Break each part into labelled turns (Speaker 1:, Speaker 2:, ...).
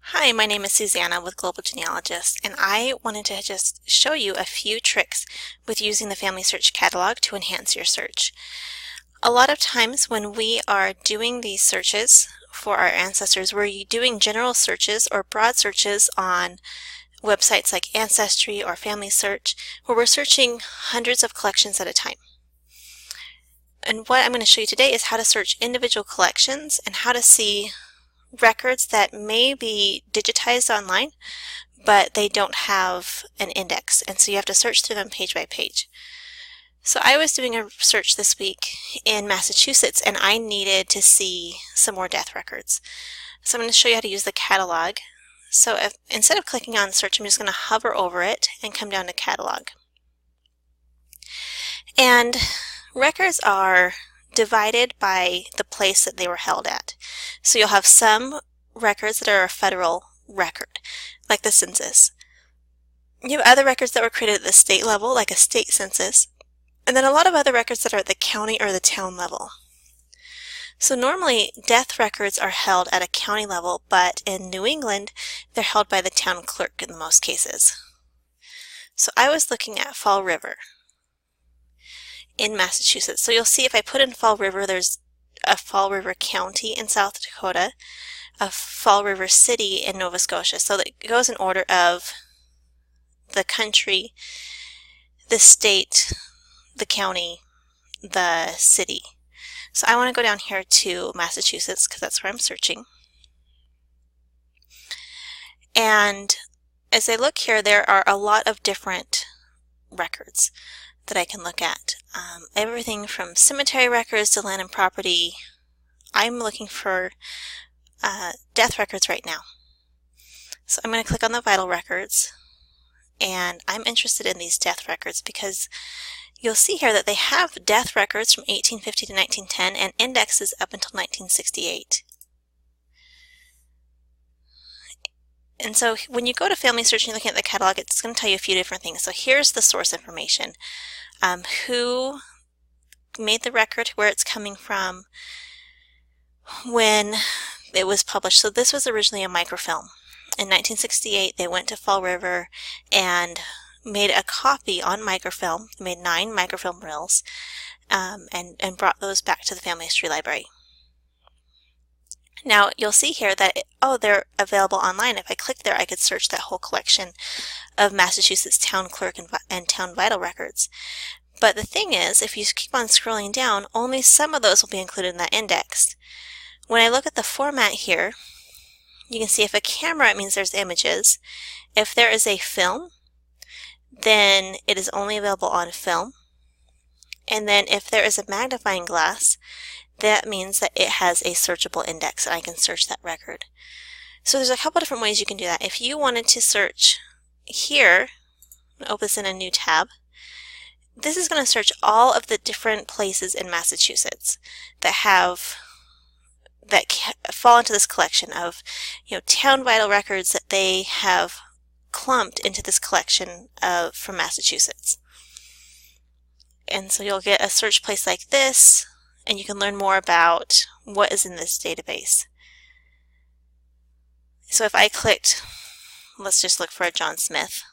Speaker 1: Hi, my name is Susanna with Global Genealogist, and I wanted to just show you a few tricks with using the FamilySearch Catalog to enhance your search. A lot of times when we are doing these searches for our ancestors, we're doing general searches or broad searches on websites like Ancestry or FamilySearch, where we're searching hundreds of collections at a time. And what I'm going to show you today is how to search individual collections and how to see records that may be digitized online, but they don't have an index, and so you have to search through them page by page. So I was doing a search this week in Massachusetts, and I needed to see some more death records. So I'm going to show you how to use the catalog. So instead of clicking on search, I'm just going to hover over it and come down to catalog. And records are divided by the place that they were held at. So you'll have some records that are a federal record, like the census. You have other records that were created at the state level, like a state census, and then a lot of other records that are at the county or the town level. So normally death records are held at a county level, but in New England they're held by the town clerk in most cases. So I was looking at Fall River in Massachusetts. So you'll see if I put in Fall River, there's a Fall River County in South Dakota, a Fall River City in Nova Scotia. So it goes in order of the country, the state, the county, the city. So I want to go down here to Massachusetts because that's where I'm searching. And as I look here, there are a lot of different records that I can look at. Everything from cemetery records to land and property. I'm looking for death records right now. So I'm going to click on the vital records, and I'm interested in these death records because you'll see here that they have death records from 1850 to 1910 and indexes up until 1968. And so when you go to FamilySearch and you're looking at the catalog, it's going to tell you a few different things. So here's the source information. Who made the record, where it's coming from, when it was published. So this was originally a microfilm. In 1968, they went to Fall River and made a copy on microfilm. They made 9 microfilm reels and brought those back to the Family History Library. Now you'll see here that, they're available online. If I click there, I could search that whole collection of Massachusetts town clerk and town vital records. But the thing is, if you keep on scrolling down, only some of those will be included in that index. When I look at the format here, you can see if a camera, it means there's images. If there is a film, then it is only available on film. And then if there is a magnifying glass, that means that it has a searchable index and I can search that record. So there's a couple different ways you can do that. If you wanted to search here, open this in a new tab, this is going to search all of the different places in Massachusetts that fall into this collection of, town vital records that they have clumped into this collection from Massachusetts. And so you'll get a search place like this, and you can learn more about what is in this database. So if I clicked, let's just look for a John Smith.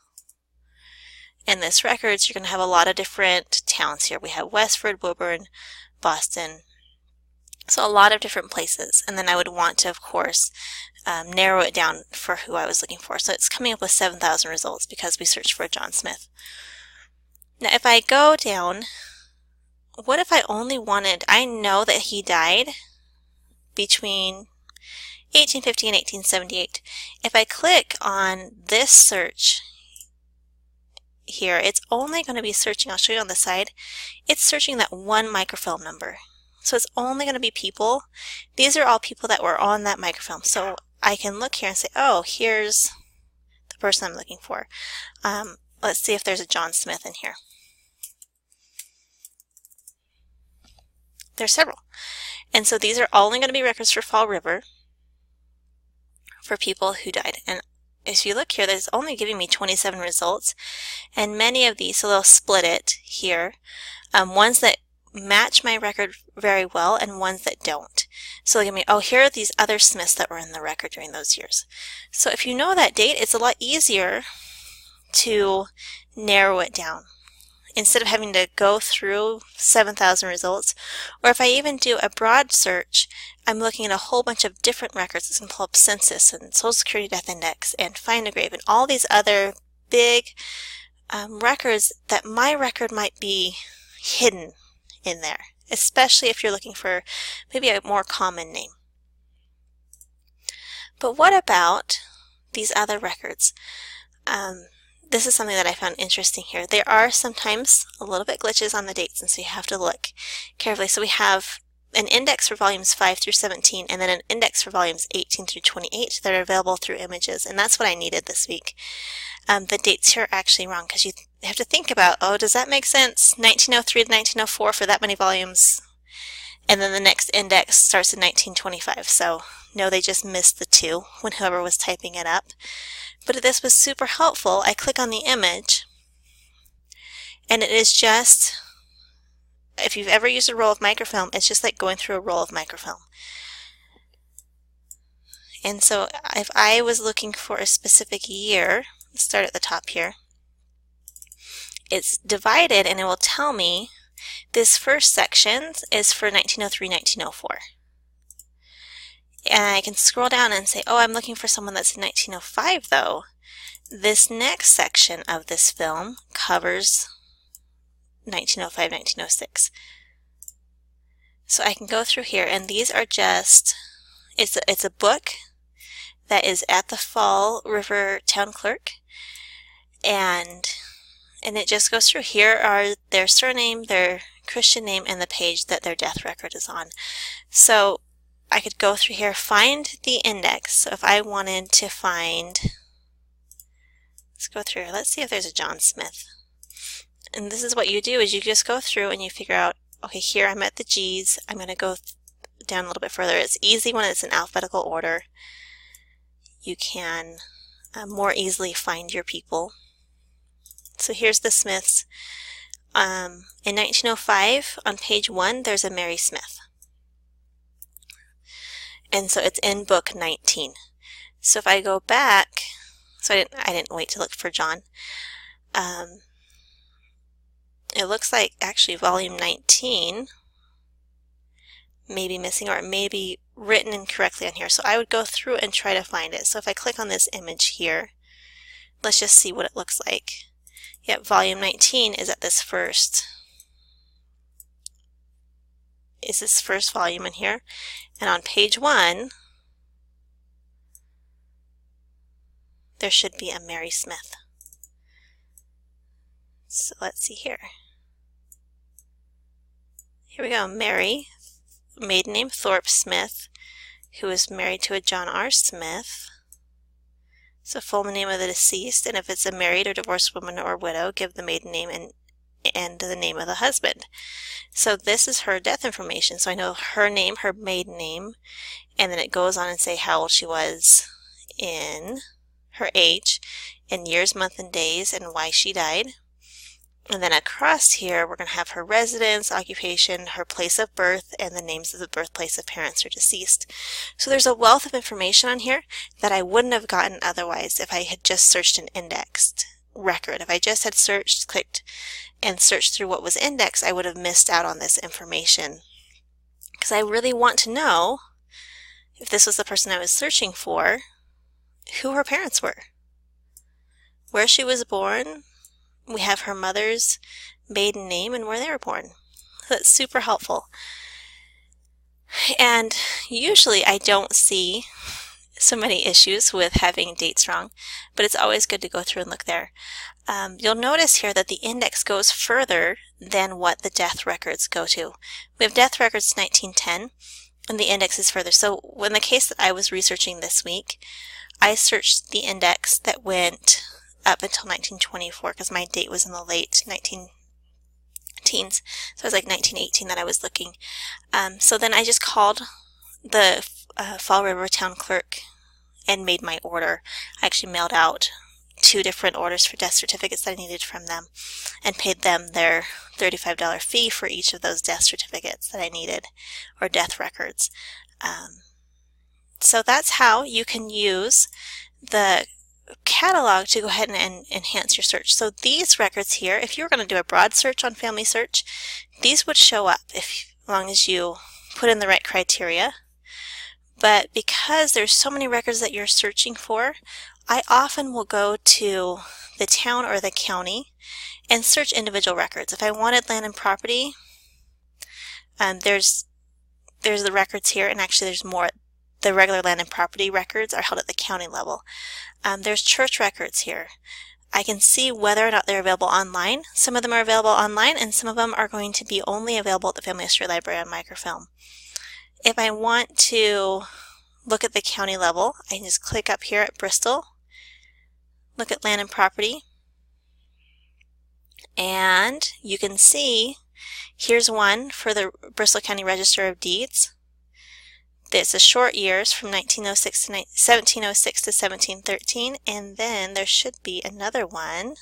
Speaker 1: In this records, you're going to have a lot of different towns here. We have Westford, Woburn, Boston. So a lot of different places. And then I would want to, of course, narrow it down for who I was looking for. So it's coming up with 7,000 results because we searched for John Smith. Now if I go down, what if I only wanted, I know that he died between 1850 and 1878. If I click on this search here, it's only going to be searching, I'll show you on the side, it's searching that one microfilm number. So it's only going to be people. These are all people that were on that microfilm. So I can look here and say, here's the person I'm looking for. Let's see if there's a John Smith in here. There's several. And so these are only going to be records for Fall River for people who died. And if you look here, there's only giving me 27 results. And many of these, so they'll split it here. Ones that match my record very well and ones that don't. So look at me, oh, here are these other Smiths that were in the record during those years. So if you know that date, it's a lot easier to narrow it down instead of having to go through 7,000 results. Or if I even do a broad search, I'm looking at a whole bunch of different records. It's going to pull up census and Social Security Death Index and Find a Grave and all these other big records that my record might be hidden in there, especially if you're looking for maybe a more common name. But what about these other records? This is something that I found interesting here. There are sometimes a little bit glitches on the dates, and so you have to look carefully. So we have an index for volumes 5 through 17, and then an index for volumes 18 through 28 that are available through images, and that's what I needed this week. The dates here are actually wrong because you have to think about, oh, does that make sense? 1903 to 1904 for that many volumes, and then the next index starts in 1925. So no, they just missed the 2 when whoever was typing it up. But this was super helpful. I click on the image, and it is just, if you've ever used a roll of microfilm, it's just like going through a roll of microfilm. And so if I was looking for a specific year, let's start at the top here, it's divided and it will tell me this first section is for 1903, 1904. And I can scroll down and say, oh, I'm looking for someone that's in 1905 though. This next section of this film covers 1905, 1906. So I can go through here, and these are just, it's a book that is at the Fall River Town Clerk, and it just goes through. Here are their surname, their Christian name, and the page that their death record is on. So I could go through here, find the index. So if I wanted to find, let's go through here. Let's see if there's a John Smith. And this is what you do, is you just go through and you figure out, okay, here I'm at the G's. I'm going to go down a little bit further. It's easy when it's in alphabetical order. You can more easily find your people. So here's the Smiths. In 1905, on page 1, there's a Mary Smith. And so it's in book 19. So if I go back, so I didn't wait to look for John. It looks like actually volume 19 may be missing, or it may be written incorrectly on here. So I would go through and try to find it. So if I click on this image here, let's just see what it looks like. Yep, volume 19 is at this first volume in here. And on page 1, there should be a Mary Smith. So let's see here. Here we go, Mary, maiden name Thorpe Smith, who was married to a John R. Smith. So full name of the deceased, and if it's a married or divorced woman or widow, give the maiden name and the name of the husband. So this is her death information. So I know her name, her maiden name, and then it goes on and say how old she was in her age, in years, month, and days, and why she died. And then across here, we're going to have her residence, occupation, her place of birth, and the names of the birthplace of parents or deceased. So there's a wealth of information on here that I wouldn't have gotten otherwise if I had just searched an indexed record. If I just had clicked and searched through what was indexed, I would have missed out on this information. Because I really want to know, if this was the person I was searching for, who her parents were, where she was born. We have her mother's maiden name and where they were born. So that's super helpful. And usually I don't see so many issues with having dates wrong, but it's always good to go through and look there. You'll notice here that the index goes further than what the death records go to. We have death records 1910, and the index is further. So in the case that I was researching this week, I searched the index that went up until 1924 because my date was in the late 19-teens. So it was like 1918 that I was looking. So then I just called the Fall River Town Clerk and made my order. I actually mailed out 2 different orders for death certificates that I needed from them and paid them their $35 fee for each of those death certificates that I needed, or death records. So that's how you can use the catalog to go ahead and enhance your search. So these records here, if you were going to do a broad search on FamilySearch, these would show up as long as you put in the right criteria. But because there's so many records that you're searching for, I often will go to the town or the county and search individual records. If I wanted land and property, there's the records here, and actually there's more. The regular land and property records are held at the county level. There's church records here. I can see whether or not they're available online. Some of them are available online, and some of them are going to be only available at the Family History Library on microfilm. If I want to look at the county level, I can just click up here at Bristol, look at land and property, and you can see here's one for the Bristol County Register of Deeds. It's a short years from 1706 to 1713, and then there should be another one.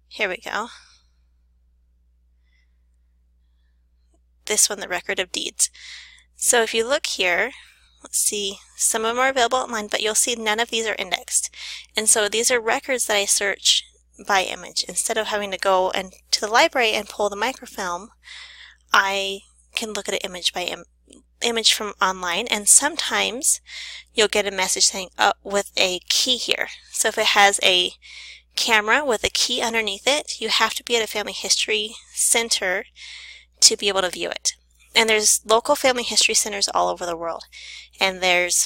Speaker 1: Here we go. This one, the Record of Deeds. So if you look here, let's see, some of them are available online, but you'll see none of these are indexed. And so these are records that I search by image. Instead of having to go to the library and pull the microfilm, I can look at it image by image from online, and sometimes you'll get a message saying with a key here. So if it has a camera with a key underneath it, you have to be at a family history center to be able to view it. And there's local family history centers all over the world, and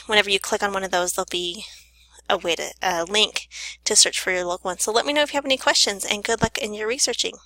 Speaker 1: whenever you click on one of those, there'll be a link to search for your local one. So let me know if you have any questions, and good luck in your researching.